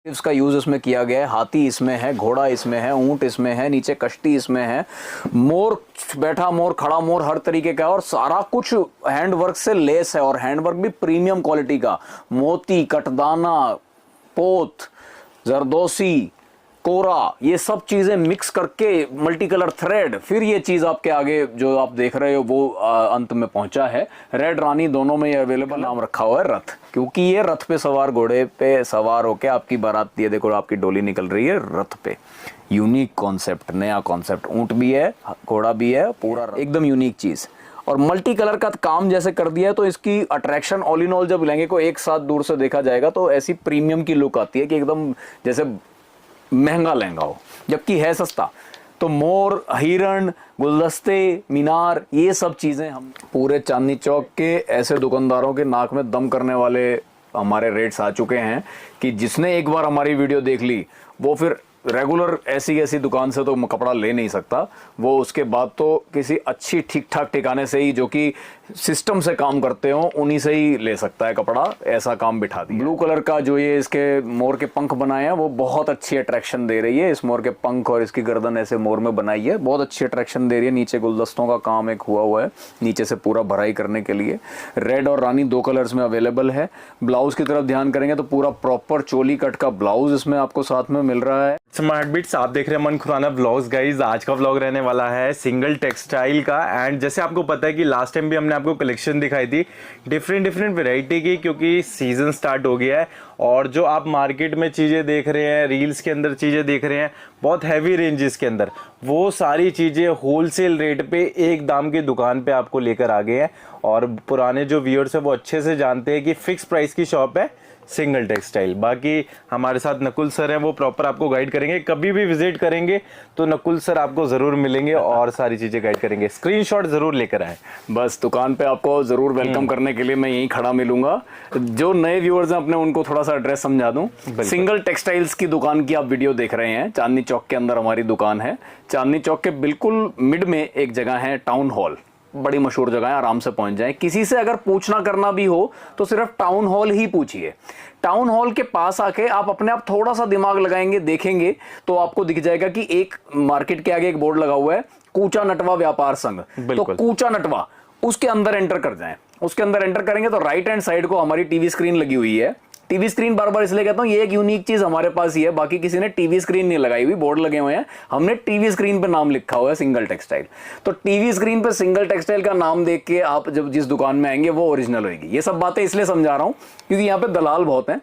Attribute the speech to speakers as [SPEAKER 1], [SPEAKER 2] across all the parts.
[SPEAKER 1] इसका यूज इसमें किया गया है। हाथी इसमें है, घोड़ा इसमें है, ऊंट इसमें है, नीचे कश्ती इसमें है, मोर, बैठा मोर, खड़ा मोर, हर तरीके का, और सारा कुछ हैंडवर्क से लेस है, और हैंडवर्क भी प्रीमियम क्वालिटी का। मोती, कटदाना, पोत, जरदोसी, कोरा, ये सब चीजें मिक्स करके मल्टी कलर थ्रेड, फिर ये चीज आपके आगे जो आप देख रहे हो वो अंत में पहुंचा है। रेड रानी दोनों में ये अवेलेबल। नाम रखा हुआ है रथ, क्योंकि ये रथ पे सवार, घोड़े पे सवार होके आपकी बारात, ये देखो आपकी डोली निकल रही है रथ पे। यूनिक कॉन्सेप्ट, नया कॉन्सेप्ट। ऊंट भी है, घोड़ा भी है, पूरा एकदम यूनिक चीज, और मल्टी कलर का काम जैसे कर दिया है, तो इसकी अट्रैक्शन ऑल इन ऑल जब लहंगे को एक साथ दूर से देखा जाएगा तो ऐसी प्रीमियम की लुक आती है कि एकदम जैसे महंगा लहंगा हो, जबकि है सस्ता। तो मोर, हिरण, गुलदस्ते, मीनार, ये सब चीजें हम पूरे चांदनी चौक के ऐसे दुकानदारों के नाक में दम करने वाले हमारे रेट्स आ चुके हैं कि जिसने एक बार हमारी वीडियो देख ली वो फिर रेगुलर ऐसी दुकान से तो कपड़ा ले नहीं सकता। वो उसके बाद तो किसी अच्छी ठीक ठाक ठिकाने से ही, जो कि सिस्टम से काम करते हो, उन्हीं से ही ले सकता है कपड़ा। ऐसा काम बिठा दिया। ब्लू कलर का जो ये इसके मोर के पंख बनाए हैं वो बहुत अच्छी अट्रैक्शन दे रही है। इस मोर के पंख और इसकी गर्दन ऐसे मोर में बनाई है, बहुत अच्छी अट्रैक्शन दे रही है। नीचे गुलदस्तों का काम एक हुआ है नीचे से पूरा भराई करने के लिए। रेड और रानी दो कलर्स में अवेलेबल है। ब्लाउज की तरफ ध्यान करेंगे तो पूरा प्रॉपर चोली कट का ब्लाउज इसमें आपको साथ में मिल रहा है।
[SPEAKER 2] स्मार्ट बिट्स, आप देख रहे हैं मन खुराना व्लॉग्स। गाइज आज का व्लॉग रहने वाला है सिंगल टेक्सटाइल का। एंड जैसे आपको पता है कि लास्ट टाइम भी हमने आपको कलेक्शन दिखाई थी डिफरेंट वैरायटी की, क्योंकि सीजन स्टार्ट हो गया है। और जो आप मार्केट में चीज़ें देख रहे हैं, रील्स के अंदर चीज़ें देख रहे हैं बहुत हैवी रेंजेस के अंदर, वो सारी चीज़ें होलसेल रेट पे एक दाम की दुकान पे आपको लेकर आ गए हैं। और पुराने जो व्यूअर्स हैं वो अच्छे से जानते हैं कि फिक्स प्राइस की शॉप है सिंगल टेक्सटाइल। बाकी हमारे साथ नकुल सर हैं, वो प्रॉपर आपको गाइड करेंगे। कभी भी विजिट करेंगे तो नकुल सर आपको ज़रूर मिलेंगे और सारी चीज़ें गाइड करेंगे। स्क्रीनशॉट ज़रूर लेकर आए।
[SPEAKER 1] बस दुकान पे आपको ज़रूर वेलकम करने के लिए मैं यहीं खड़ा मिलूंगा। जो नए व्यूअर्स हैं अपने, उनको थोड़ा सा एड्रेस समझा दूं। सिंगल टेक्सटाइल्स की दुकान की आप वीडियो देख रहे हैं। चांदनी चौक के अंदर हमारी दुकान है। चांदनी चौक के बिल्कुल मिड में एक जगह है टाउन हॉल, बड़ी मशहूर जगह है, आराम से पहुंच जाएं। किसी से अगर पूछना करना भी हो तो सिर्फ टाउन हॉल ही पूछिए। टाउन हॉल के पास आके आप अपने आप थोड़ा सा दिमाग लगाएंगे, देखेंगे तो आपको दिख जाएगा कि एक मार्केट के आगे एक बोर्ड लगा हुआ है, कूचा नटवा व्यापार संघ। तो कूचा नटवा, उसके अंदर एंटर कर जाएं। उसके अंदर एंटर करेंगे तो राइट हैंड साइड को हमारी टीवी स्क्रीन लगी हुई है। टीवी स्क्रीन बार बार इसलिए कहता हूं, ये एक यूनिक चीज हमारे पास ही है, बाकी किसी ने टीवी स्क्रीन नहीं लगाई हुई। बोर्ड लगे हुए हैं, हमने टीवी स्क्रीन पे नाम लिखा हुआ है सिंगल टेक्सटाइल। तो टीवी स्क्रीन पे सिंगल टेक्सटाइल का नाम देख के आप जब जिस दुकान में आएंगे वो ओरिजिनल होगी। ये सब बातें इसलिए समझा रहा हूं क्योंकि यहाँ पे दलाल बहुत हैं।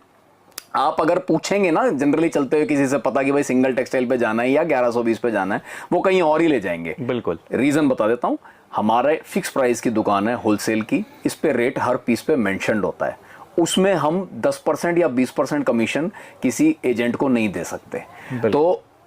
[SPEAKER 1] आप अगर पूछेंगे ना जनरली चलते हुए किसी से पता कि भाई सिंगल टेक्सटाइल पे जाना है या 1120 पे जाना है, वो कहीं और ही ले जाएंगे।
[SPEAKER 2] बिल्कुल,
[SPEAKER 1] रीजन बता देता हूं। हमारे फिक्स प्राइस की दुकान है होलसेल की। इस पे रेट हर पीस पे मेंशन्ड होता है। उसमें हम 10% या 20% कमीशन किसी एजेंट को नहीं दे सकते। तो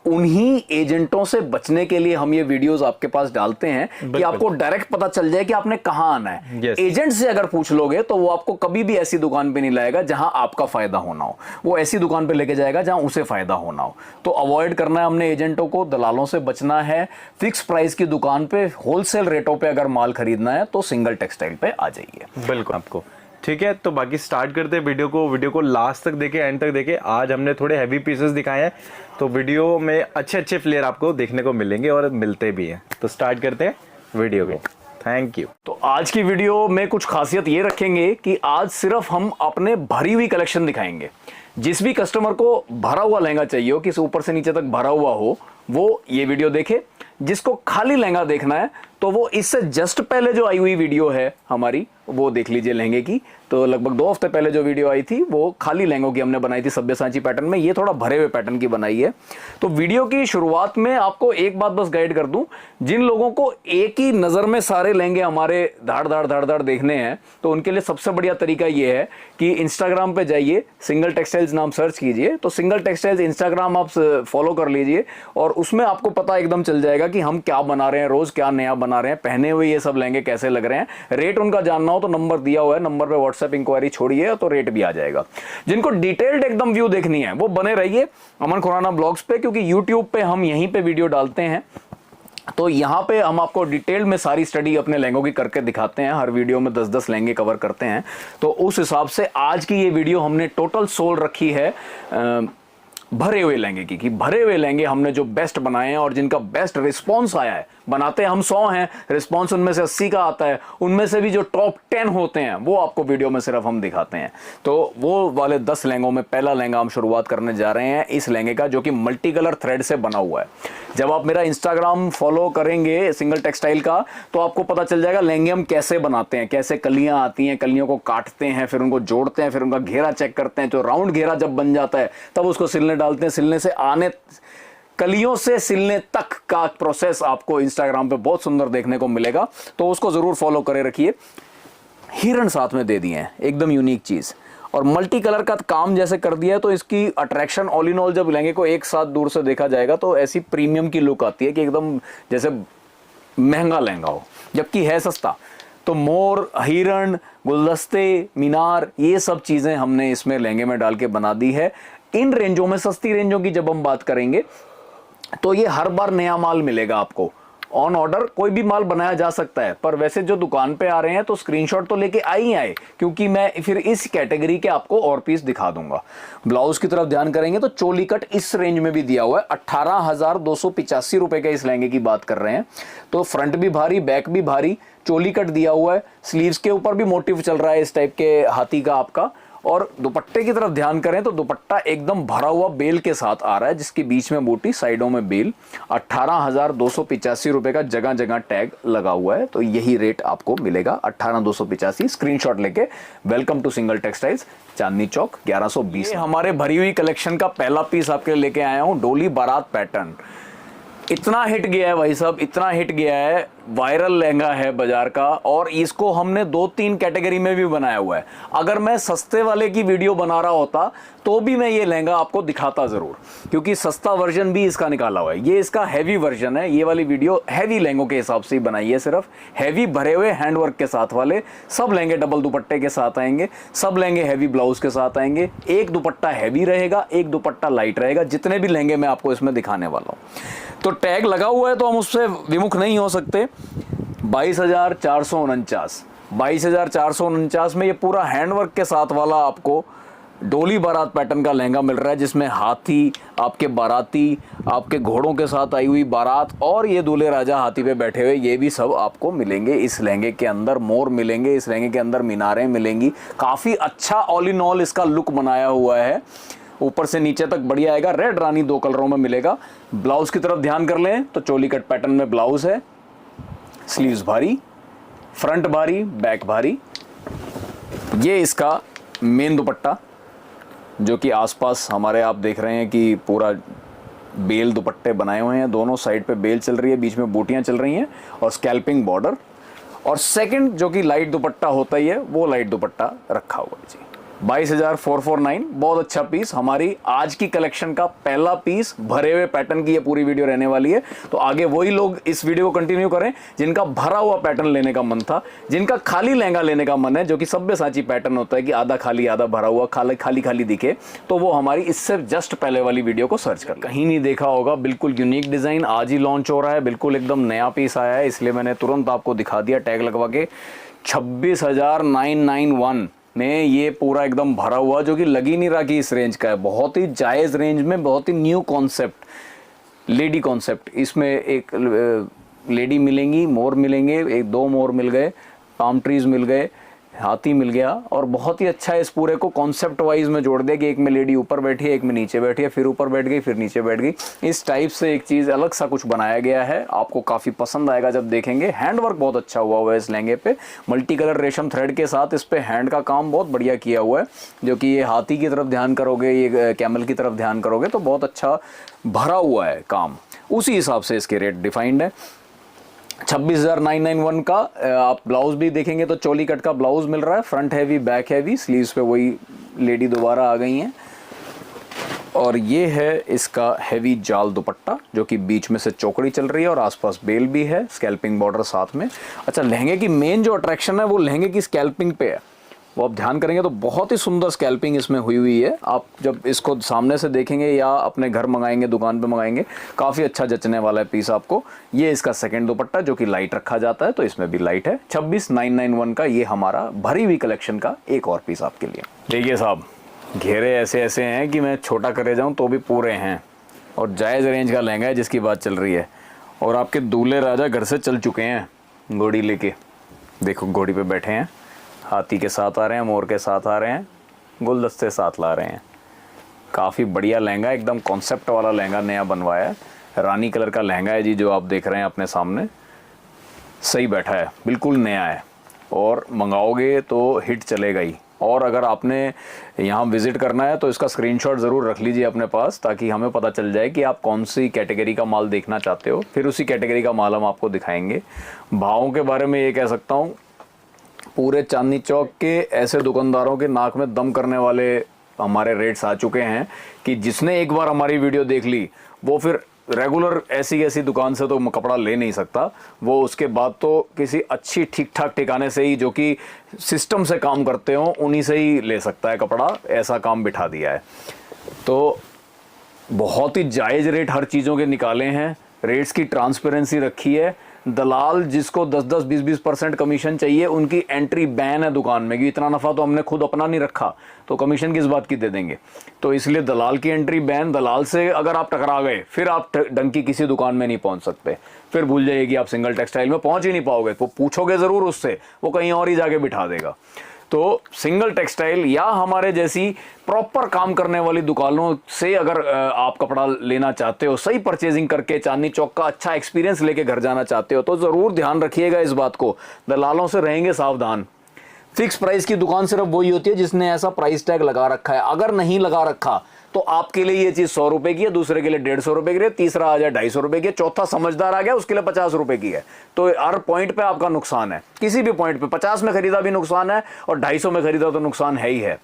[SPEAKER 1] उन्हीं एजेंटों से बचने के लिए हम ये वीडियोस आपके पास डालते हैं कि आपको डायरेक्ट पता चल जाए कि आपने कहां आना है। एजेंट से अगर पूछ लोगे तो वो आपको कभी भी ऐसी दुकान पे नहीं लाएगा जहां आपका फायदा होना हो, वो ऐसी दुकान पे लेके जाएगा जहां उसे फायदा होना हो। तो अवॉइड करना है हमने एजेंटों को, दलालों से बचना है। फिक्स प्राइस की दुकान पे होलसेल रेटों पे अगर माल खरीदना है तो सिंगल टेक्सटाइल पे आ जाइए।
[SPEAKER 2] बिल्कुल आपको ठीक है। तो बाकी स्टार्ट करते हैं वीडियो को लास्ट तक देखे, एंड तक देखे। आज हमने थोड़े हैवी पीसेस दिखाए हैं, तो वीडियो में अच्छे फ्लेयर आपको देखने को मिलेंगे और मिलते भी हैं। तो स्टार्ट करते हैं वीडियो को। Thank you.
[SPEAKER 1] तो आज की वीडियो में कुछ खासियत ये रखेंगे कि आज सिर्फ हम अपने भरी हुई कलेक्शन दिखाएंगे। जिस भी कस्टमर को भरा हुआ लहंगा चाहिए हो, किसी ऊपर से नीचे तक भरा हुआ हो, वो ये वीडियो देखे। जिसको खाली लहंगा देखना है तो वो इससे जस्ट पहले जो आई हुई वीडियो है हमारी, वो देख लीजिए लहंगे की। तो लगभग 2 हफ्ते पहले जो वीडियो आई थी वो खाली लहंगों की हमने बनाई थी सब्यसाची पैटर्न में। ये थोड़ा भरे हुए पैटर्न की बनाई है। तो वीडियो की शुरुआत में आपको एक बात बस गाइड कर दूं, जिन लोगों को एक ही नजर में सारे लहंगे हमारे धाड़ धाड़ देखने हैं, तो उनके लिए सबसे बढ़िया तरीका ये है कि इंस्टाग्राम पे जाइए, सिंगल टेक्सटाइल्स नाम सर्च कीजिए। तो सिंगल टेक्सटाइल्स इंस्टाग्राम आप फॉलो कर लीजिए और उसमें आपको पता एकदम चल जाएगा कि हम क्या बना रहे हैं, रोज क्या नया बना रहे हैं, पहने हुए ये सब लहंगे कैसे लग रहे हैं। रेट उनका जानना हो तो नंबर दिया हुआ है, नंबर पे व्हाट्सएप इंक्वायरी छोड़िए तो रेट भी आ जाएगा। जिनको डिटेल्ड एकदम व्यू देखनी है वो बने रहिए अमन खुराना ब्लॉग्स पे, क्योंकि यूट्यूब पे हम यहीं पे वीडियो डालते हैं। तो यहाँ पे हम आपको डिटेल में सारी स्टडी अपने लहंगों की करके दिखाते हैं। हर वीडियो में 10-10 लहंगे कवर करते हैं। तो उस हिसाब से आज की ये वीडियो हमने टोटल सोल रखी है भरे हुए लहंगे की, कि भरे हुए लहंगे हमने जो बेस्ट बनाए हैं और जिनका बेस्ट रिस्पांस आया है। बनाते हम 100 हैं, रिस्पांस उनमें से 80 का आता है, उनमें से भी जो टॉप 10 होते हैं वो आपको वीडियो में सिर्फ हम दिखाते हैं। तो वो वाले 10 लहंगों में पहला लहंगा हम शुरुआत करने जा रहे हैं इस लहंगे का, जो कि मल्टी कलर थ्रेड से बना हुआ है। जब आप मेरा इंस्टाग्राम फॉलो करेंगे सिंगल टेक्सटाइल का, तो आपको पता चल जाएगा लहंगे हम कैसे बनाते हैं, कैसे कलियां आती हैं, कलियों को काटते हैं, फिर उनको जोड़ते हैं, फिर उनका घेरा चेक करते हैं। जो राउंड घेरा जब बन जाता है तब उसको सिलने डालते हैं। सिलने से आने, कलियों से सिलने तक का प्रोसेस आपको इंस्टाग्राम पे बहुत सुंदर देखने को मिलेगा, तो उसको जरूर फॉलो करे रखिए। हिरन साथ में दे दिए हैं, एकदम यूनिक चीज, और मल्टी कलर का काम जैसे कर दिया है, तो इसकी अट्रैक्शन ऑल इन ऑल जब लहंगे को एक साथ दूर से देखा जाएगा तो ऐसी प्रीमियम की लुक आती है कि एकदम जैसे महंगा लहंगा हो, जबकि है सस्ता। तो मोर, हिरण, गुलदस्ते, मीनार, ये सब चीजें हमने इसमें लहंगे में डाल के बना दी है। इन रेंजों में, सस्ती रेंजों की जब हम बात करेंगे, तो ये हर बार नया माल मिलेगा आपको। ऑन ऑर्डर कोई भी माल बनाया जा सकता है, पर वैसे जो दुकान पे आ रहे हैं तो स्क्रीनशॉट तो लेके आए, क्योंकि मैं फिर इस कैटेगरी के आपको और पीस दिखा दूंगा। ब्लाउज की तरफ ध्यान करेंगे तो चोली कट इस रेंज में भी दिया हुआ है। 18,285 रुपए के इस लहंगे की बात कर रहे हैं। तो फ्रंट भी भारी, बैक भी भारी, चोली कट दिया हुआ है। स्लीव्स के ऊपर भी मोटिव चल रहा है इस टाइप के हाथी का आपका। और दुपट्टे की तरफ ध्यान करें तो दुपट्टा एकदम भरा हुआ बेल के साथ आ रहा है, जिसके बीच में बूटी, साइडों में बेल। 18,285 रुपए का जगह जगह टैग लगा हुआ है। तो यही रेट आपको मिलेगा, 18,285। स्क्रीनशॉट लेके welcome to single textiles, Chandni Chowk, 1120। हमारे भरी हुई कलेक्शन का पहला पीस आपके लिए लेके आया हूं, डोली बारात पैटर्न। इतना हिट गया है भाई साहब, इतना हिट गया है, वायरल लहंगा है बाजार का, और इसको हमने 2-3 कैटेगरी में भी बनाया हुआ है। अगर मैं सस्ते वाले की वीडियो बना रहा होता तो भी मैं ये लहंगा आपको दिखाता जरूर, क्योंकि सस्ता वर्जन भी इसका निकाला हुआ है। ये इसका हैवी वर्जन है। ये वाली वीडियो हैवी लहंगों के हिसाब से ही बनाई है, सिर्फ हैवी भरे हुए हैंडवर्क के साथ वाले। सब लहंगे डबल दुपट्टे के साथ आएंगे, सब लहंगे हैवी ब्लाउज के साथ आएंगे। एक दुपट्टा हैवी रहेगा, एक दुपट्टा लाइट रहेगा, जितने भी लहंगे मैं आपको इसमें दिखाने वाला हूं। तो टैग लगा हुआ है तो हम उससे विमुख नहीं हो सकते। 22,449, 22,449 में ये पूरा हैंडवर्क के साथ वाला आपको डोली बारात पैटर्न का लहंगा मिल रहा है, जिसमें हाथी, आपके बाराती, आपके घोड़ों के साथ आई हुई बारात, और ये दूल्हे राजा हाथी पे बैठे हुए, ये भी सब आपको मिलेंगे इस लहंगे के अंदर। मोर मिलेंगे इस लहंगे के अंदर, मीनारें मिलेंगी। काफ़ी अच्छा ऑल इन ऑल इसका लुक बनाया हुआ है, ऊपर से नीचे तक बढ़िया आएगा। रेड रानी 2 कलरों में मिलेगा। ब्लाउज की तरफ ध्यान कर लें तो चोली कट पैटर्न में ब्लाउज है, स्लीव्स भारी, फ्रंट भारी, बैक भारी। ये इसका मेन दुपट्टा, जो कि आसपास हमारे आप देख रहे हैं कि पूरा बेल दुपट्टे बनाए हुए हैं। दोनों साइड पे बेल चल रही है, बीच में बूटियां चल रही हैं, और स्कैल्पिंग बॉर्डर। और सेकंड जो कि लाइट दुपट्टा होता ही है, वो लाइट दुपट्टा रखा हुआ है जी। 22,449, बहुत अच्छा पीस। हमारी आज की कलेक्शन का पहला पीस, भरे हुए पैटर्न की ये पूरी वीडियो रहने वाली है। तो आगे वही लोग इस वीडियो को कंटिन्यू करें जिनका भरा हुआ पैटर्न लेने का मन था, जिनका खाली लहंगा लेने का मन है, जो कि सब्यसाची पैटर्न होता है कि आधा खाली आधा भरा हुआ, खाली खाली खाली दिखे, तो वो हमारी इससे जस्ट पहले वाली वीडियो को सर्च कर, कहीं नहीं देखा होगा। बिल्कुल यूनिक डिजाइन, आज ही लॉन्च हो रहा है, बिल्कुल एकदम नया पीस आया है, इसलिए मैंने तुरंत आपको दिखा दिया टैग लगवा के। 26,991 में ये पूरा एकदम भरा हुआ, जो कि लग ही नहीं रहा कि इस रेंज का है। बहुत ही जायज़ रेंज में, बहुत ही न्यू कॉन्सेप्ट, लेडी कॉन्सेप्ट। इसमें एक लेडी मिलेंगी, मोर मिलेंगे, 1-2 मोर मिल गए, पाम ट्रीज मिल गए, हाथी मिल गया, और बहुत ही अच्छा है। इस पूरे को कॉन्सेप्ट वाइज में जोड़ दिया कि एक में लेडी ऊपर बैठी है, एक में नीचे बैठी है, फिर ऊपर बैठ गई, फिर नीचे बैठ गई। इस टाइप से एक चीज़ अलग सा कुछ बनाया गया है, आपको काफ़ी पसंद आएगा जब देखेंगे। हैंडवर्क बहुत अच्छा हुआ है इस लहंगे पे, मल्टी कलर रेशम थ्रेड के साथ इस पे हैंड का काम बहुत बढ़िया किया हुआ है। जो कि ये हाथी की तरफ ध्यान करोगे, ये कैमल की तरफ ध्यान करोगे तो बहुत अच्छा भरा हुआ है काम। उसी हिसाब से इसके रेट डिफाइंड है। 26,991 का आप ब्लाउज भी देखेंगे तो चोली कट का ब्लाउज मिल रहा है, front heavy, back heavy, sleeves पे वही लेडी दोबारा आ गई हैं। और ये है इसका हैवी जाल दुपट्टा, जो कि बीच में से चौकड़ी चल रही है और आसपास बेल भी है, स्कैल्पिंग बॉर्डर साथ में। अच्छा, लहंगे की मेन जो अट्रैक्शन है वो लहंगे की स्कैल्पिंग पे है, वो आप ध्यान करेंगे तो बहुत ही सुंदर स्कैल्पिंग इसमें हुई हुई है। आप जब इसको सामने से देखेंगे या अपने घर मंगाएंगे, दुकान पे मंगाएंगे, काफ़ी अच्छा जचने वाला है पीस आपको। ये इसका सेकंड दुपट्टा, जो कि लाइट रखा जाता है, तो इसमें भी लाइट है। 26,991 का ये हमारा भरी हुई कलेक्शन का एक और पीस आपके लिए। देखिए साहब, घेरे ऐसे ऐसे हैं कि मैं छोटा करे जाऊं तो भी पूरे हैं, और जायज़ रेंज का लहंगा है जिसकी बात चल रही है। और आपके दूल्हे राजा घर से चल चुके हैं घोड़ी लेके, देखो घोड़ी पे बैठे हैं, हाथी के साथ आ रहे हैं, मोर के साथ आ रहे हैं, गुलदस्ते साथ ला रहे हैं। काफ़ी बढ़िया लहंगा, एकदम कॉन्सेप्ट वाला लहंगा नया बनवाया है। रानी कलर का लहंगा है जी, जो आप देख रहे हैं अपने सामने, सही बैठा है, बिल्कुल नया है, और मंगाओगे तो हिट चलेगा ही। और अगर आपने यहाँ विज़िट करना है तो इसका स्क्रीनशॉट ज़रूर रख लीजिए अपने पास, ताकि हमें पता चल जाए कि आप कौन सी कैटेगरी का माल देखना चाहते हो, फिर उसी कैटेगरी का माल हम आपको दिखाएंगे। भावों के बारे में ये कह सकता हूँ, पूरे चांदनी चौक के ऐसे दुकानदारों के नाक में दम करने वाले हमारे रेट्स आ चुके हैं कि जिसने एक बार हमारी वीडियो देख ली वो फिर रेगुलर ऐसी दुकान से तो कपड़ा ले नहीं सकता, वो उसके बाद तो किसी अच्छी ठीक ठाक ठिकाने से ही, जो कि सिस्टम से काम करते हो, उन्हीं से ही ले सकता है कपड़ा। ऐसा काम बिठा दिया है। तो बहुत ही जायज़ रेट हर चीज़ों के निकाले हैं, रेट्स की ट्रांसपेरेंसी रखी है। दलाल जिसको 10-10, 20-20% कमीशन चाहिए, उनकी एंट्री बैन है दुकान में, कि इतना नफ़ा तो हमने खुद अपना नहीं रखा, तो कमीशन किस बात की दे देंगे। तो इसलिए दलाल की एंट्री बैन। दलाल से अगर आप टकरा गए फिर आप ढंग की किसी दुकान में नहीं पहुंच सकते, फिर भूल जाइए कि आप सिंगल टेक्सटाइल में पहुंच ही नहीं पाओगे। तो पूछोगे ज़रूर उससे, वो कहीं और ही जाके बिठा देगा। तो सिंगल टेक्सटाइल या हमारे जैसी प्रॉपर काम करने वाली दुकानों से अगर आप कपड़ा लेना चाहते हो, सही परचेजिंग करके चांदनी चौक का अच्छा एक्सपीरियंस लेके घर जाना चाहते हो, तो ज़रूर ध्यान रखिएगा इस बात को, दलालों से रहेंगे सावधान। फिक्स प्राइस की दुकान सिर्फ वही होती है जिसने ऐसा प्राइस टैग लगा रखा है। अगर नहीं लगा रखा तो आपके लिए ये चीज 100 रुपए की है, दूसरे के लिए 150 रुपए की है, तीसरा आ जाए 250 रुपए की है, चौथा समझदार आ गया उसके लिए 50 रुपए की है। तो हर पॉइंट पे आपका नुकसान है, किसी भी पॉइंट पे 50 में खरीदा भी नुकसान है और 250 में खरीदा तो नुकसान है ही है।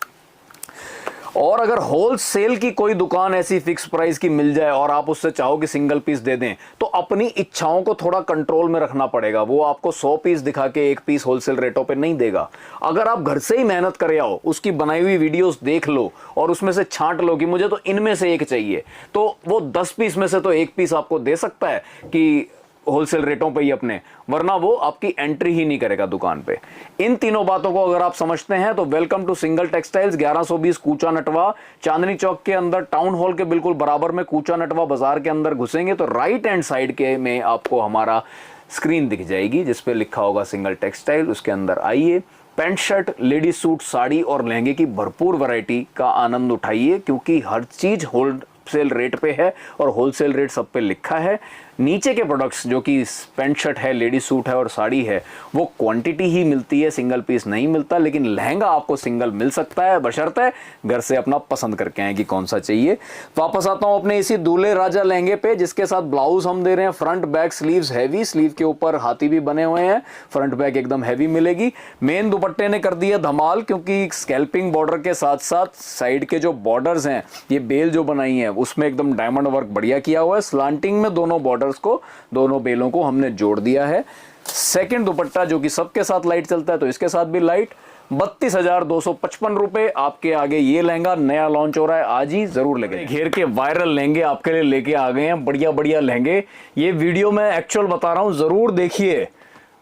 [SPEAKER 1] और अगर होलसेल की कोई दुकान ऐसी फिक्स प्राइस की मिल जाए और आप उससे चाहो कि सिंगल पीस दे दें, तो अपनी इच्छाओं को थोड़ा कंट्रोल में रखना पड़ेगा। वो आपको 100 पीस दिखा के एक पीस होलसेल रेटों पे नहीं देगा। अगर आप घर से ही मेहनत करे आओ, उसकी बनाई हुई वीडियोस देख लो और उसमें से छांट लो कि मुझे तो इनमें से एक चाहिए, तो वो 10 पीस में से तो एक पीस आपको दे सकता है कि होलसेल रेटों पे ही अपने, वरना वो आपकी एंट्री ही नहीं करेगा दुकान पे। इन तीनों बातों को अगर आप समझते हैं तो वेलकम टू सिंगल टेक्सटाइल्स, 1120 कूचा नटवा, चांदनी चौक के अंदर, टाउन हॉल के बिल्कुल बराबर में कूचा नटवा बाजार के अंदर घुसेंगे तो राइट हैंड साइड के में आपको हमारा स्क्रीन दिख जाएगी जिसपे लिखा होगा सिंगल टेक्सटाइल। उसके अंदर आइए, pant shirt, ladies suit, sari और लहंगे की भरपूर वैरायटी का आनंद उठाइए, क्योंकि हर चीज होलसेल रेट पे है और होलसेल रेट सब पे लिखा है। नीचे के प्रोडक्ट्स जो कि पैंट शर्ट है, लेडीज सूट है और साड़ी है, वो क्वांटिटी ही मिलती है, सिंगल पीस नहीं मिलता। लेकिन लहंगा आपको सिंगल मिल सकता है, बशर्ते घर से अपना पसंद करके आए कि कौन सा चाहिए। वापस आता हूं अपने इसी दूल्हे राजा लहंगे पे, जिसके साथ ब्लाउज हम दे रहे हैं front back sleeves heavy, sleeve के ऊपर हाथी भी बने हुए हैं, फ्रंट बैक एकदम हैवी मिलेगी। मेन दुपट्टे ने कर दिया धमाल, क्योंकि स्कैल्पिंग बॉर्डर के साथ साथ साइड के जो बॉर्डर्स हैं, ये बेल जो बनाई है उसमें एकदम डायमंड वर्क बढ़िया किया हुआ है। स्लांटिंग में दोनों बॉर्डर को, दोनों बेलों को हमने जोड़ दिया है। सेकंड दुपट्टा जो कि सबके साथ लाइट चलता है, तो इसके साथ भी लाइट, 32,255 रुपए। आपके आगे ये लहंगा नया लॉन्च हो रहा है, आज ही जरूर लगे। घेर के वायरल लहंगे आपके लिए लेके आ गए हैं, बढ़िया बढ़िया लहंगे। ये वीडियो मैं एक्चुअल बता रहा हूं, जरूर देखिए।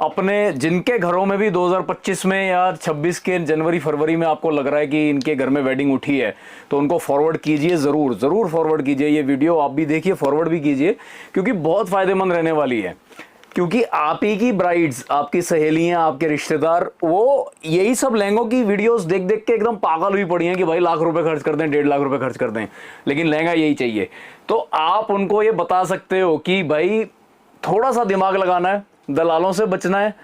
[SPEAKER 1] अपने जिनके घरों में भी 2025 में या 26 के जनवरी फरवरी में आपको लग रहा है कि इनके घर में वेडिंग उठी है, तो उनको फॉरवर्ड कीजिए, ज़रूर ज़रूर फॉरवर्ड कीजिए। ये वीडियो आप भी देखिए, फॉरवर्ड भी कीजिए, क्योंकि बहुत फ़ायदेमंद रहने वाली है। क्योंकि आप ही की ब्राइड्स, आपकी सहेलियां, आपके रिश्तेदार, वो यही सब लहंगों की वीडियोस देख देख के एकदम पागल हुई पड़ी हैं कि भाई लाख रुपए खर्च कर दें, 1.5 लाख रुपए खर्च कर दें, लेकिन लहंगा यही चाहिए। तो आप उनको ये बता सकते हो कि भाई थोड़ा सा दिमाग लगाना है, दलालों से बचना है।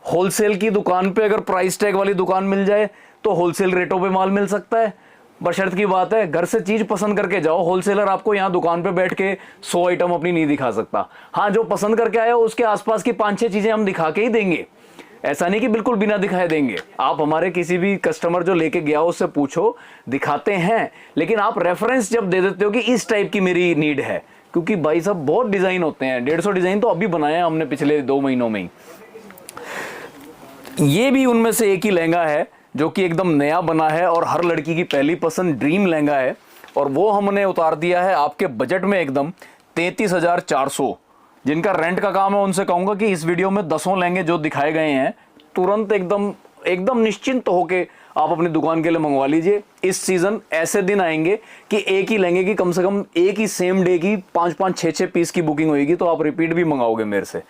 [SPEAKER 1] होलसेल की दुकान पे अगर प्राइस टैग वाली दुकान मिल जाए तो होलसेल रेटों पे माल मिल सकता है, बशर्त की बात है घर से चीज पसंद करके जाओ। होलसेलर आपको यहाँ दुकान पे बैठ के 100 आइटम अपनी नहीं दिखा सकता। हाँ, जो पसंद करके आया उसके आसपास की 5-6 चीजें हम दिखा के ही देंगे, ऐसा नहीं कि बिल्कुल बिना दिखाए देंगे। आप हमारे किसी भी कस्टमर जो लेके गया उससे पूछो, दिखाते हैं, लेकिन आप रेफरेंस जब दे देते हो कि इस टाइप की मेरी नीड है, क्योंकि भाई साहब बहुत डिजाइन होते हैं, 150 डिजाइन तो अभी बनाए हैं हमने पिछले 2 महीनों में ही। ये भी उनमें से एक ही लहंगा है जो कि एकदम नया बना है और हर लड़की की पहली पसंद ड्रीम लहंगा है, और वो हमने उतार दिया है आपके बजट में एकदम 33,400। जिनका रेंट का काम है उनसे कहूंगा कि इस वीडियो में 10 लहंगे जो दिखाए गए हैं, तुरंत एकदम निश्चिंत होके आप अपनी दुकान के लिए मंगवा लीजिए। इस सीजन ऐसे दिन आएंगे कि एक ही लहंगे की कम से कम एक ही सेम डे की 5-5, 6-6 पीस की बुकिंग होगी, तो आप रिपीट भी मंगाओगे मेरे से।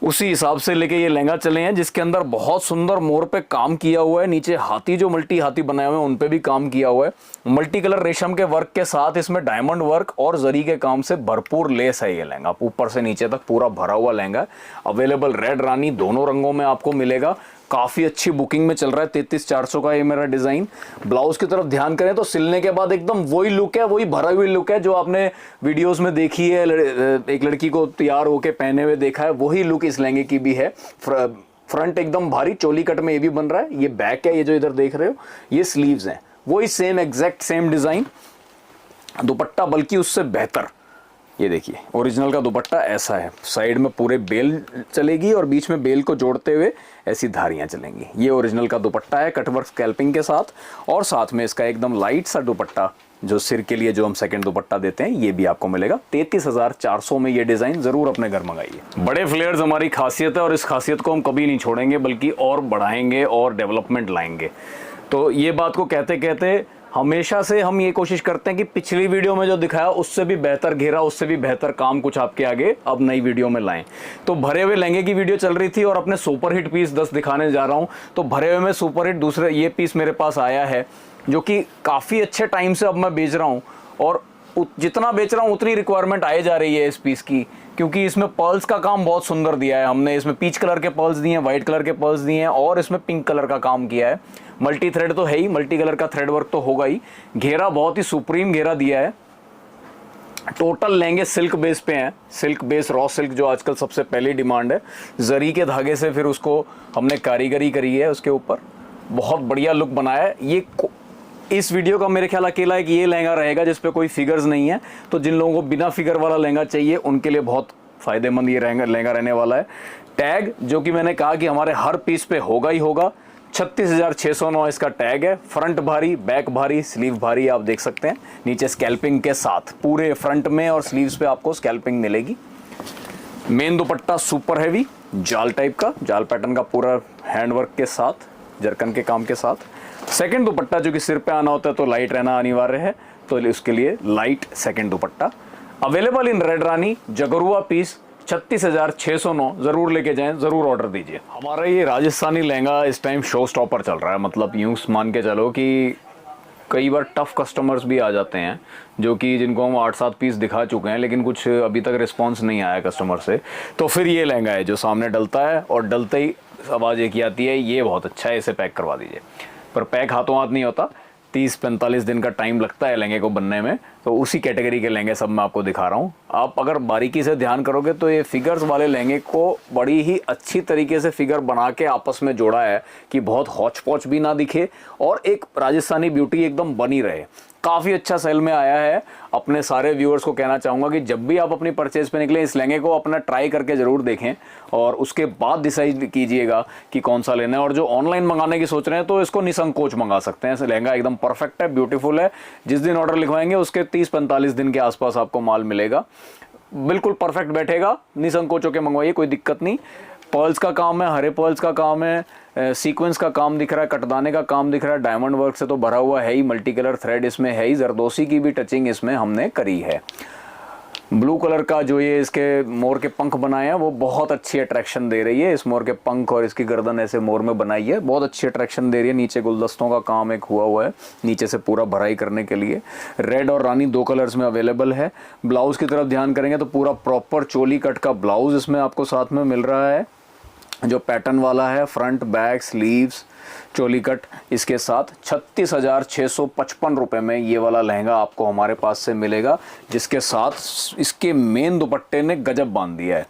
[SPEAKER 1] उसी हिसाब से लेके ये लहंगा चले हैं, जिसके अंदर बहुत सुंदर मोर पे काम किया हुआ है। नीचे हाथी, जो मल्टी हाथी बनाए हुए हैं, उन पे भी काम किया हुआ है। मल्टी कलर रेशम के वर्क के साथ इसमें डायमंड वर्क और जरी के काम से भरपूर लेस है ये लहंगा। ऊपर से नीचे तक पूरा भरा हुआ लहंगा है। अवेलेबल रेड रानी दोनों रंगों में आपको मिलेगा। काफी अच्छी बुकिंग में चल रहा है। 33,400 का ये मेरा डिजाइन। ब्लाउज की तरफ ध्यान करें तो सिलने के बाद एकदम वही लुक है, वही भरा हुई लुक है जो आपने वीडियोस में देखी है, एक लड़की को तैयार होके पहने हुए देखा है, वही लुक इस लहंगे की भी है। फ्रंट एकदम भारी चोली कट में ये भी बन रहा है। ये बैक है, ये जो इधर देख रहे हो ये स्लीव्स हैं, वही सेम एग्जैक्ट सेम डिजाइन। दुपट्टा बल्कि उससे बेहतर। ये देखिए ओरिजिनल का दुपट्टा ऐसा है, साइड में पूरे बेल चलेगी और बीच में बेल को जोड़ते हुए ऐसी धारियां चलेंगी। ये ओरिजिनल का दुपट्टा है कटवर्क स्कैल्पिंग के साथ, और साथ में इसका एकदम लाइट सा दुपट्टा जो सिर के लिए जो हम सेकंड दुपट्टा देते हैं, ये भी आपको मिलेगा। 33,400 में ये डिजाइन जरूर अपने घर मंगाइए। बड़े फ्लेयर्स हमारी खासियत है और इस खासियत को हम कभी नहीं छोड़ेंगे, बल्कि और बढ़ाएंगे और डेवलपमेंट लाएंगे। तो ये बात को कहते कहते हमेशा से हम ये कोशिश करते हैं कि पिछली वीडियो में जो दिखाया उससे भी बेहतर घेरा, उससे भी बेहतर काम कुछ आपके आगे अब नई वीडियो में लाएं। तो भरे हुए लहंगे की वीडियो चल रही थी और अपने सुपर हिट पीस 10 दिखाने जा रहा हूं। तो भरे हुए में सुपर हिट दूसरे ये पीस मेरे पास आया है, जो कि काफ़ी अच्छे टाइम से अब मैं बेच रहा हूँ, और जितना बेच रहा हूँ उतनी रिक्वायरमेंट आए जा रही है इस पीस की, क्योंकि इसमें पर्ल्स का काम बहुत सुंदर दिया है हमने। इसमें पीच कलर के पर्ल्स दिए हैं, व्हाइट कलर के पर्ल्स दिए हैं, और इसमें पिंक कलर का काम किया है। मल्टी थ्रेड तो है ही, मल्टी कलर का थ्रेड वर्क तो होगा ही। घेरा बहुत ही सुप्रीम घेरा दिया है। टोटल लहंगे सिल्क बेस पे हैं, सिल्क बेस, रॉ सिल्क जो आजकल सबसे पहली डिमांड है। जरी के धागे से फिर उसको हमने कारीगरी करी है उसके ऊपर, बहुत बढ़िया लुक बनाया है। ये इस वीडियो का मेरे ख्याल अकेला एक ये लहंगा रहेगा जिस पे कोई फिगर्स नहीं है, तो जिन लोगों को बिना फिगर वाला लहंगा चाहिए उनके लिए बहुत फायदेमंद ये लहंगा रहने वाला है। टैग जो कि मैंने कहा कि हमारे हर पीस पे होगा ही होगा, 36,609 इसका टैग है। फ्रंट भारी, बैक भारी, स्लीव भारी, आप देख सकते हैं। नीचे स्कैल्पिंग के साथ पूरे फ्रंट में और स्लीव्स पे आपको स्कैल्पिंग मिलेगी। मेन दुपट्टा सुपर हैवी जाल टाइप का, जाल पैटर्न का पूरा हैंडवर्क के साथ, जरकन के काम के साथ। सेकंड दुपट्टा जो कि सिर पे आना होता है तो लाइट रहना अनिवार्य है, तो उसके लिए light second dupatta available in red रानी। जगरुआ पीस 36,609, जरूर लेके जाएं, जरूर ऑर्डर दीजिए। हमारा ये राजस्थानी लहंगा इस टाइम शो स्टॉपर चल रहा है। मतलब यूं मान के चलो कि कई बार टफ कस्टमर्स भी आ जाते हैं, जो कि जिनको हम 8-7 पीस दिखा चुके हैं, लेकिन कुछ अभी तक रिस्पांस नहीं आया कस्टमर से। तो फिर ये लहंगा है जो सामने डलता है और डलते ही आवाज़ एक ही आती है, ये बहुत अच्छा है, इसे पैक करवा दीजिए। पर पैक हाथों हाथ नहीं होता, 30-45 दिन का टाइम लगता है लहंगे को बनने में। तो उसी कैटेगरी के लहंगे सब मैं आपको दिखा रहा हूँ। आप अगर बारीकी से ध्यान करोगे तो ये फिगर्स वाले लहंगे को बड़ी ही अच्छी तरीके से फिगर बना के आपस में जोड़ा है कि बहुत हौच पौच भी ना दिखे और एक राजस्थानी ब्यूटी एकदम बनी रहे। काफ़ी अच्छा सेल में आया है। अपने सारे व्यूअर्स को कहना चाहूँगा कि जब भी आप अपनी परचेज पे निकलें, इस लहंगे को अपना ट्राई करके ज़रूर देखें और उसके बाद डिसाइड कीजिएगा कि कौन सा लेना है। और जो ऑनलाइन मंगाने की सोच रहे हैं तो इसको निसंकोच मंगा सकते हैं। लहंगा एकदम परफेक्ट है, ब्यूटीफुल है। जिस दिन ऑर्डर लिखवाएंगे उसके 30-45 दिन के आसपास आपको माल मिलेगा। बिल्कुल परफेक्ट बैठेगा, निसंकोच होकर मंगवाइए, कोई दिक्कत नहीं। पर्ल्स का काम है, हरे पर्ल्स का काम है, सीक्वेंस का काम दिख रहा है, कटदाने का काम दिख रहा है, डायमंड वर्क से तो भरा हुआ है ही, मल्टी कलर थ्रेड इसमें है ही, जरदोसी की भी टचिंग इसमें हमने करी है। ब्लू कलर का जो ये इसके मोर के पंख बनाए हैं वो बहुत अच्छी अट्रैक्शन दे रही है। इस मोर के पंख और इसकी गर्दन ऐसे मोर में बनाई है, बहुत अच्छी अट्रैक्शन दे रही है। नीचे गुलदस्तों का काम एक हुआ है नीचे से पूरा भराई करने के लिए। रेड और रानी 2 कलर्स में अवेलेबल है। ब्लाउज की तरफ ध्यान करेंगे तो पूरा प्रॉपर चोली कट का ब्लाउज इसमें आपको साथ में मिल रहा है, जो पैटर्न वाला है। फ्रंट बैक स्लीव्स चोली कट इसके साथ 36,655 रुपये में ये वाला लहंगा आपको हमारे पास से मिलेगा, जिसके साथ इसके मेन दुपट्टे ने गजब बांध दिया है।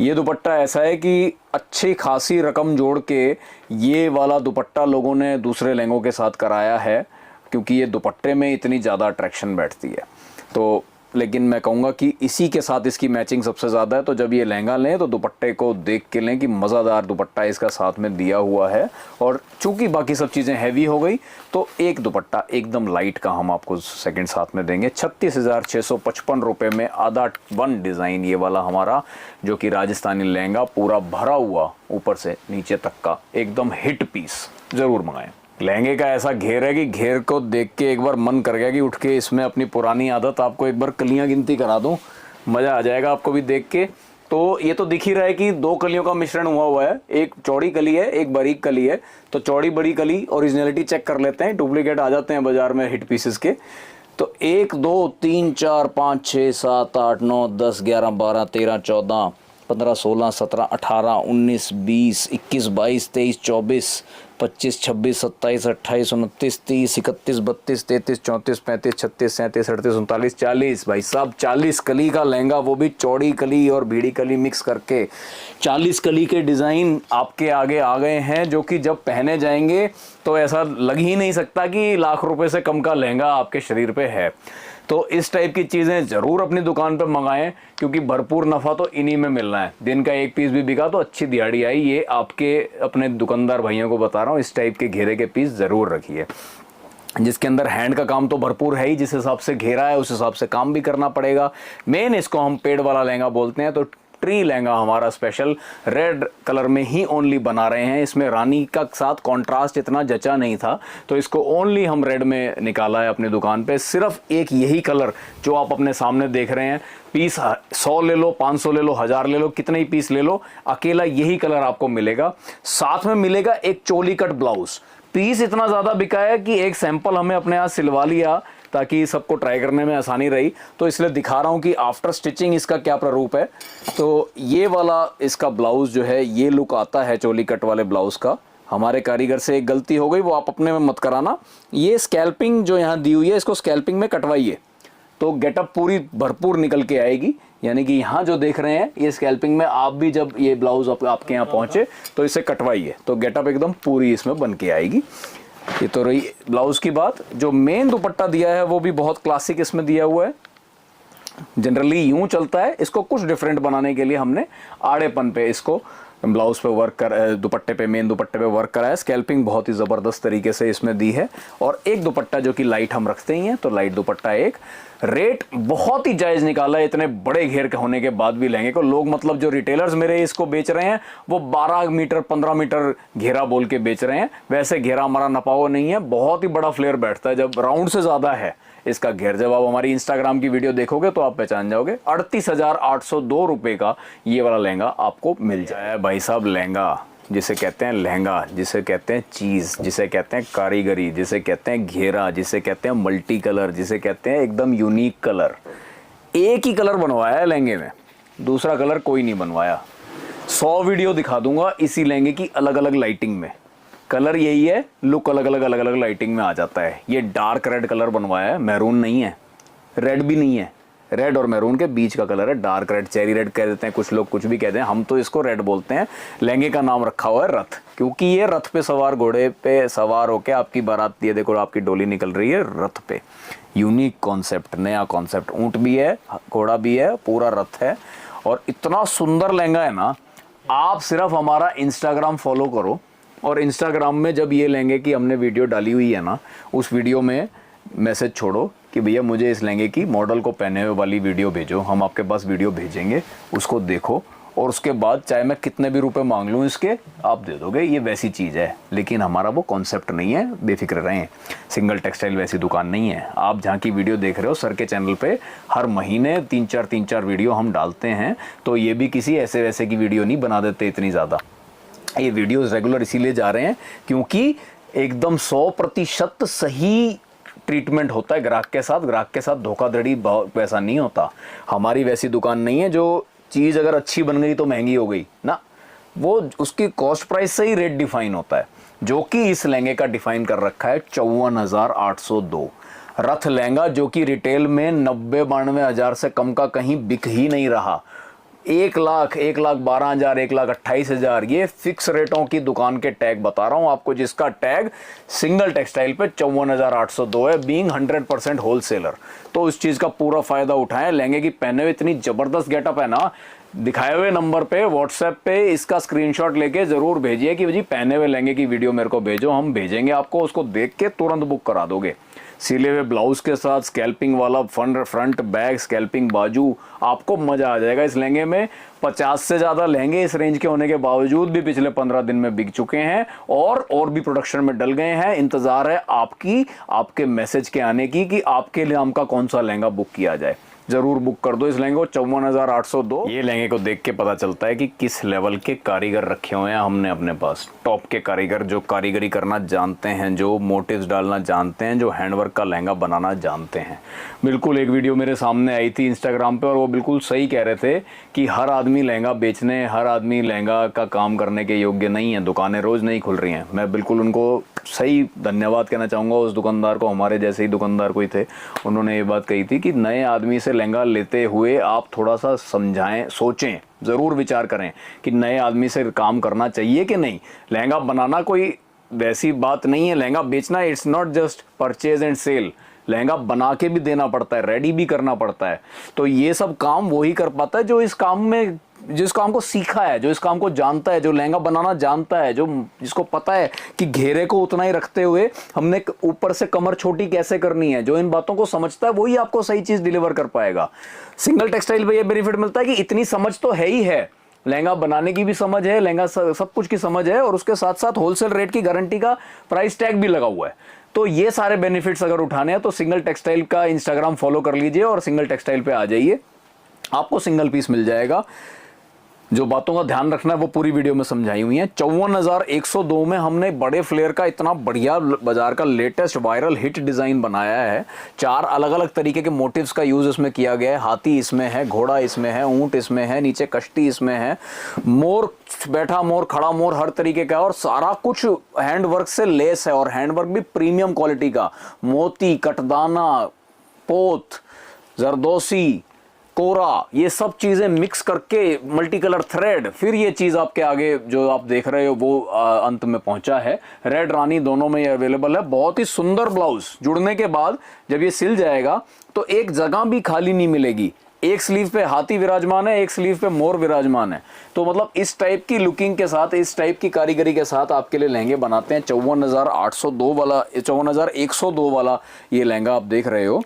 [SPEAKER 1] ये दुपट्टा ऐसा है कि अच्छी खासी रकम जोड़ के ये वाला दुपट्टा लोगों ने दूसरे लहंगों के साथ कराया है, क्योंकि ये दुपट्टे में इतनी ज़्यादा अट्रैक्शन बैठती है। तो लेकिन मैं कहूँगा कि इसी के साथ इसकी मैचिंग सबसे ज़्यादा है। तो जब ये लहंगा लें तो दुपट्टे को देख के लें कि मज़ेदार दुपट्टा इसका साथ में दिया हुआ है। और चूंकि बाकी सब चीज़ें हैवी हो गई तो एक दुपट्टा एकदम लाइट का हम आपको सेकंड साथ में देंगे। 36,655 रुपये में आधा 1 डिज़ाइन ये वाला हमारा, जो कि राजस्थानी लहंगा पूरा भरा हुआ ऊपर से नीचे तक का एकदम हिट पीस, ज़रूर मंगाएं। लहंगे का ऐसा घेर है कि घेर को देख के एक बार मन कर गया कि उठ के इसमें अपनी पुरानी आदत आपको एक बार कलियां गिनती करा दूं, मज़ा आ जाएगा आपको भी देख के। तो ये तो दिख ही रहा है कि दो कलियों का मिश्रण हुआ है, एक चौड़ी कली है, एक बारीक कली है। तो चौड़ी बड़ी कली ओरिजिनलिटी चेक कर लेते हैं, डुप्लीकेट आ जाते हैं बाजार में हिट पीसेस के। तो 1 2 3 4 5 6 7 8 9 10 11 12 13 14 15 16 17 18 19 20 21 22 23 24 25 26 27 28 29 30 31 32 33 34 35 36 37 38 39 40 भाई साहब 40 कली का लहंगा, वो भी चौड़ी कली और भीड़ी कली मिक्स करके 40 कली के डिज़ाइन आपके आगे आ गए हैं, जो कि जब पहने जाएंगे तो ऐसा लग ही नहीं सकता कि लाख रुपए से कम का लहंगा आपके शरीर पे है। तो इस टाइप की चीज़ें ज़रूर अपनी दुकान पर मंगाएं, क्योंकि भरपूर नफ़ा तो इन्हीं में मिलना है। दिन का एक पीस भी बिका तो अच्छी दिहाड़ी आई। ये आपके अपने दुकानदार भाइयों को बता रहा हूँ, इस टाइप के घेरे के पीस ज़रूर रखिए, जिसके अंदर हैंड का काम तो भरपूर है ही। जिस हिसाब से घेरा है उस हिसाब से काम भी करना पड़ेगा। मेन इसको हम पेड़ वाला लहंगा बोलते हैं। तो ट्री लहंगा हमारा स्पेशल रेड कलर में ही ओनली बना रहे हैं। इसमें रानी का साथ कॉन्ट्रास्ट इतना जचा नहीं था, तो इसको ओनली हम रेड में निकाला है अपनी दुकान पे। सिर्फ एक यही कलर जो आप अपने सामने देख रहे हैं, पीस 100 ले लो, 500 ले लो, 1000 ले लो, कितने ही पीस ले लो, अकेला यही कलर आपको मिलेगा। साथ में मिलेगा एक चोली कट ब्लाउज। पीस इतना ज़्यादा बिका है कि एक सैंपल हमें अपने यहाँ सिलवा लिया ताकि सबको ट्राई करने में आसानी रही, तो इसलिए दिखा रहा हूँ कि आफ्टर स्टिचिंग इसका क्या प्रारूप है। तो ये वाला इसका ब्लाउज जो है ये लुक आता है चोली कट वाले ब्लाउज का। हमारे कारीगर से एक गलती हो गई, वो आप अपने में मत कराना। ये स्कैल्पिंग जो यहाँ दी हुई है, इसको स्कैल्पिंग में कटवाइए तो गेटअप पूरी भरपूर निकल के आएगी। यानी कि यहाँ जो देख रहे हैं ये स्कैल्पिंग में, आप भी जब ये ब्लाउज आपके यहाँ पहुँचे तो इसे कटवाइए तो गेटअप एकदम पूरी इसमें बन के आएगी। ये तो रही ब्लाउज की बात। जो मेन दुपट्टा दिया है वो भी बहुत क्लासिक इसमें दिया हुआ है। जनरली यूं चलता है, इसको कुछ डिफरेंट बनाने के लिए हमने आड़ेपन पे इसको ब्लाउज पे वर्क कर, दुपट्टे पे, मेन दुपट्टे पे वर्क करा है। स्कैल्पिंग बहुत ही ज़बरदस्त तरीके से इसमें दी है। और एक दुपट्टा जो कि लाइट हम रखते ही हैं, तो लाइट दुपट्टा एक। रेट बहुत ही जायज़ निकाला है इतने बड़े घेर के होने के बाद भी लहंगे को। लोग मतलब जो रिटेलर्स मेरे इसको बेच रहे हैं वो 12 मीटर 15 मीटर घेरा बोल के बेच रहे हैं। वैसे घेरा हमारा नपाओ नहीं है, बहुत ही बड़ा फ्लेयर बैठता है जब राउंड से ज़्यादा है इसका घेर। जब आप हमारी इंस्टाग्राम की वीडियो देखोगे तो आप पहचान जाओगे। 38,802 रुपये का ये वाला लहंगा आपको मिल जाए भाई साहब। लहंगा जिसे कहते हैं लहंगा, जिसे कहते हैं चीज़, जिसे कहते हैं कारीगरी, जिसे कहते हैं घेरा, जिसे कहते हैं मल्टी कलर, जिसे कहते हैं एकदम यूनिक कलर। एक ही कलर बनवाया है लहंगे में, दूसरा कलर कोई नहीं बनवाया। 100 वीडियो दिखा दूंगा इसी लहंगे की अलग अलग लाइटिंग में। कलर यही है, लुक अलग अलग लाइटिंग में आ जाता है। ये डार्क रेड कलर बनवाया है, मैरून नहीं है, रेड भी नहीं है। रेड और मैरून के बीच का कलर है, डार्क रेड, चेरी रेड कह देते हैं कुछ लोग, कुछ भी कहते हैं, हम तो इसको रेड बोलते हैं। लहंगे का नाम रखा हुआ है रथ, क्योंकि ये रथ पे सवार, घोड़े पे सवार होके आपकी बारात, ये देखो आपकी डोली निकल रही है रथ पे। यूनिक कॉन्सेप्ट, नया कॉन्सेप्ट। ऊंट भी है, घोड़ा भी है, पूरा रथ है। और इतना सुंदर लहंगा है ना, आप सिर्फ हमारा इंस्टाग्राम फॉलो करो और इंस्टाग्राम में जब ये लहंगे की हमने वीडियो डाली हुई है ना, उस वीडियो में मैसेज छोड़ो कि भैया मुझे इस लहंगे की मॉडल को पहने हुए वाली वीडियो भेजो। हम आपके पास वीडियो भेजेंगे, उसको देखो और उसके बाद चाहे मैं कितने भी रुपए मांग लूँ इसके, आप दे दोगे। ये वैसी चीज़ है, लेकिन हमारा वो कॉन्सेप्ट नहीं है, बेफिक्र रहें। सिंगल टेक्सटाइल वैसी दुकान नहीं है। आप जहाँ की वीडियो देख रहे हो, सर के चैनल पे हर महीने 3-4 वीडियो हम डालते हैं, तो ये भी किसी ऐसे वैसे की वीडियो नहीं बना देते इतनी ज़्यादा। ये वीडियोज़ रेगुलर इसीलिए जा रहे हैं क्योंकि एकदम 100% सही ट्रीटमेंट होता है ग्राहक के साथ। ग्राहक के साथ धोखाधड़ी वैसा नहीं होता। हमारी वैसी दुकान नहीं है जो चीज़ अगर अच्छी बन गई तो महंगी हो गई ना, वो उसकी कॉस्ट प्राइस से ही रेट डिफाइन होता है, जो कि इस लहंगे का डिफाइन कर रखा है 54,802। रथ लहंगा जो कि रिटेल में 90-92 हज़ार से कम का कहीं बिक ही नहीं रहा। 1 लाख, 1,12,000, 1,28,000 ये फिक्स रेटों की दुकान के टैग बता रहा हूं आपको, जिसका टैग सिंगल टेक्सटाइल पे 54,802 है, बीइंग 100% होलसेलर। तो उस चीज़ का पूरा फ़ायदा उठाएं। लहंगे की पहने हुए इतनी ज़बरदस्त गेटअप है ना, दिखाए हुए नंबर पे व्हाट्सएप पे इसका स्क्रीनशॉट लेके ज़रूर भेजिए कि जी पहने हुए लहंगे की वीडियो मेरे को भेजो, हम भेजेंगे आपको, उसको देख के तुरंत बुक करा दोगे। सिले हुए ब्लाउज के साथ स्कैल्पिंग वाला फ्रंट बैक स्कैल्पिंग बाजू, आपको मजा आ जाएगा इस लहंगे में। 50 से ज्यादा लहंगे इस रेंज के होने के बावजूद भी पिछले 15 दिन में बिक चुके हैं और भी प्रोडक्शन में डल गए हैं। इंतजार है आपके मैसेज के आने की कि आपके नाम का कौन सा लहंगा बुक किया जाए। जरूर बुक कर दो इस लहंगे को, 54,802। ये लहंगे को देख के पता चलता है कि किस लेवल के कारीगर रखे हुए हैं हमने अपने पास। टॉप के कारीगर जो कारीगरी करना जानते हैं, जो मोटिव्स डालना जानते हैं, जो हैंडवर्क का लहंगा बनाना जानते हैं। बिल्कुल एक वीडियो मेरे सामने आई थी इंस्टाग्राम पे और वो बिल्कुल सही कह रहे थे कि हर आदमी लहंगा बेचने, हर आदमी लहंगा का काम करने के योग्य नहीं है। दुकानें रोज नहीं खुल रही हैं। मैं बिल्कुल उनको सही धन्यवाद कहना चाहूँगा उस दुकानदार को, हमारे जैसे ही दुकानदार कोई थे, उन्होंने ये बात कही थी कि नए आदमी से लहंगा लेते हुए आप थोड़ा सा समझाएं, सोचें, ज़रूर विचार करें कि नए आदमी से काम करना चाहिए कि नहीं। लहंगा बनाना कोई वैसी बात नहीं है, लहंगा बेचना it's not just purchase and sale. Lehenga बना के भी देना पड़ता है, रेडी भी करना पड़ता है। तो ये सब काम वही कर पाता है जो इस काम को सीखा है, जो इस काम को जानता है, जो लहंगा बनाना जानता है, जिसको पता है कि घेरे को उतना ही रखते हुए हमने ऊपर से कमर छोटी कैसे करनी है। जो इन बातों को समझता है वही आपको सही चीज डिलीवर कर पाएगा। सिंगल टेक्सटाइल पे ये बेनिफिट मिलता है कि इतनी समझ तो है ही है, लहंगा बनाने की भी समझ है, लहंगा सब कुछ की समझ है और उसके साथ साथ होलसेल रेट की गारंटी का प्राइस टैग भी लगा हुआ है। तो ये सारे बेनिफिट्स अगर उठाने हैं तो सिंगल टेक्सटाइल का इंस्टाग्राम फॉलो कर लीजिए और सिंगल टेक्सटाइल पे आ जाइए, आपको सिंगल पीस मिल जाएगा। जो बातों का ध्यान रखना है वो पूरी वीडियो में समझाई हुई है। 54,102 में हमने बड़े फ्लेयर का इतना बढ़िया बाजार का लेटेस्ट वायरल हिट डिजाइन बनाया है। 4 अलग अलग तरीके के मोटिव्स का यूज इसमें किया गया है। हाथी इसमें है, घोड़ा इसमें है, ऊंट इसमें है, नीचे कश्ती इसमें है, मोर, बैठा मोर, खड़ा मोर, हर तरीके का, और सारा कुछ हैंडवर्क से लेस है और हैंडवर्क भी प्रीमियम क्वालिटी का। मोती, कटदाना, पोत, जरदोसी, कोरा, ये सब चीजें मिक्स करके मल्टी कलर थ्रेड, फिर ये चीज आपके आगे जो आप देख रहे हो वो अंत में पहुंचा है। रेड रानी दोनों में ये अवेलेबल है। बहुत ही सुंदर ब्लाउज। जुड़ने के बाद जब ये सिल जाएगा तो एक जगह भी खाली नहीं मिलेगी। एक स्लीव पे हाथी विराजमान है, एक स्लीव पे मोर विराजमान है। तो मतलब इस टाइप की लुकिंग के साथ, इस टाइप की कारीगरी के साथ आपके लिए लहंगे बनाते हैं। 54,802 वाला, 54,102 वाला ये लहंगा आप देख रहे हो।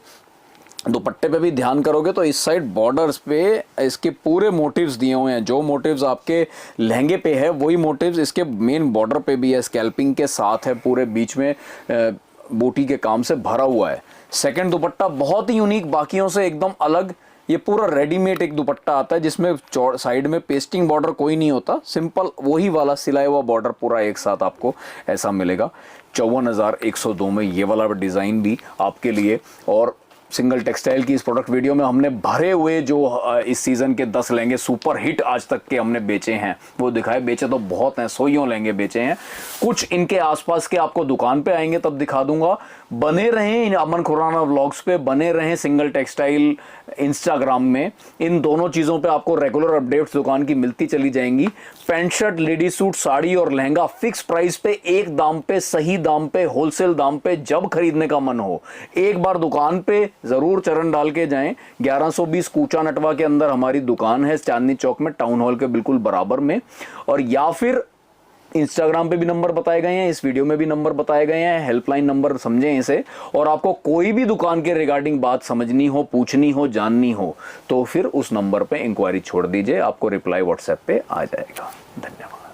[SPEAKER 1] दुपट्टे पे भी ध्यान करोगे तो इस साइड बॉर्डर्स पे इसके पूरे मोटिव्स दिए हुए हैं। जो मोटिव्स आपके लहंगे पे है वही मोटिव्स इसके मेन बॉर्डर पे भी है, स्कैल्पिंग के साथ है, पूरे बीच में बूटी के काम से भरा हुआ है। सेकंड दुपट्टा बहुत ही यूनिक, बाकियों से एकदम अलग। ये पूरा रेडीमेड एक दुपट्टा आता है जिसमें साइड में पेस्टिंग बॉर्डर कोई नहीं होता, सिंपल वही वाला सिलाया हुआ बॉर्डर पूरा एक साथ आपको ऐसा मिलेगा। 54,102 में ये वाला डिजाइन भी आपके लिए। और सिंगल टेक्सटाइल की इस प्रोडक्ट वीडियो में हमने भरे हुए जो इस सीजन के 10 लहंगे सुपर हिट आज तक के हमने बेचे हैं वो दिखाए। बेचे तो बहुत हैं, 100 लहंगे बेचे हैं। कुछ इनके आसपास के आपको दुकान पे आएंगे तब दिखा दूंगा। बने रहें इन अमन खुराना व्लॉग्स पे, बने रहें सिंगल टेक्सटाइल इंस्टाग्राम में। इन दोनों चीजों पे आपको रेगुलर अपडेट्स दुकान की मिलती चली जाएंगी। Pant shirt, ladies suit, sari और लहंगा फिक्स प्राइस पे, एक दाम पे, सही दाम पे, होलसेल दाम पे। जब खरीदने का मन हो एक बार दुकान पे जरूर चरण डाल के जाएं। 1120 कूचा नटवा के अंदर हमारी दुकान है, चांदनी चौक में, टाउन हॉल के बिल्कुल बराबर में। और या फिर इंस्टाग्राम पे भी नंबर बताए गए हैं, इस वीडियो में भी नंबर बताए गए हैं, हेल्पलाइन नंबर समझें इसे। और आपको कोई भी दुकान के रिगार्डिंग बात समझनी हो, पूछनी हो, जाननी हो तो फिर उस नंबर पे इंक्वायरी छोड़ दीजिए, आपको रिप्लाई व्हाट्सएप पे आ जाएगा। धन्यवाद।